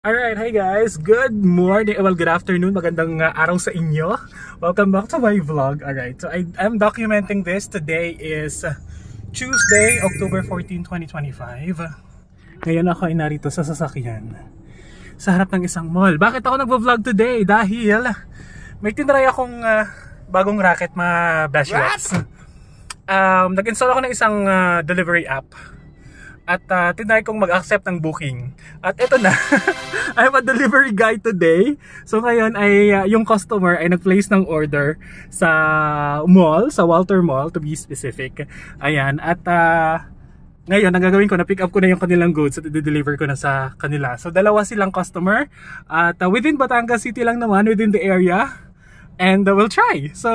Alright, hi guys! Good morning, well good afternoon, magandang araw sa inyo. Welcome back to my vlog. Alright, so I'm documenting this. Today is Tuesday, October 14, 2025. Ngayon ako ay narito sa sasakyan sa harap ng isang mall. Bakit ako nagvo-vlog today? Dahil may tinry akong bagong racket, mga Bashwats. Nag-install ako ng isang delivery app. At tinry kong mag-accept ng booking. At eto na, I'm a delivery guy today. So ngayon ay yung customer ay nag-place ng order sa mall, sa Walter Mall to be specific. Ayan, at ngayon ang gagawin ko, na-pick up ko na yung kanilang goods at i-deliver ko na sa kanila. So dalawa silang customer at within Batangas City lang naman, within the area. And we'll try. So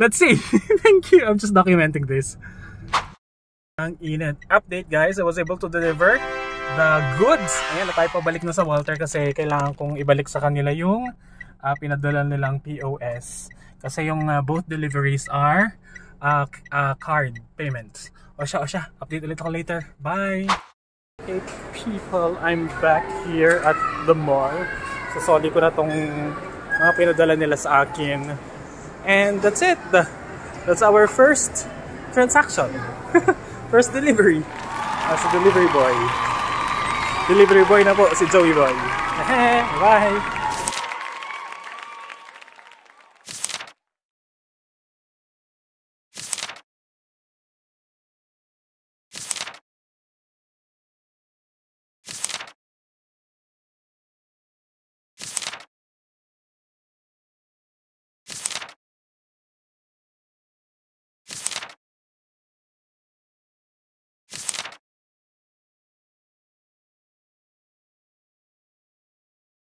let's see. Thank you. I'm just documenting this. In an update guys, I was able to deliver the goods. Ayan, na tayo pabalik na sa Walter kasi kailangan kong ibalik sa kanila yung pinadala nilang POS. Kasi yung both deliveries are card payments. O siya, update ulit ako later. Bye! Hey people, I'm back here at the mall. Sasoli ko na tong mga pinadala nila sa akin. And that's it! That's our first transaction. First delivery. As a delivery boy. Delivery boy na po si Joey Boy. Bye!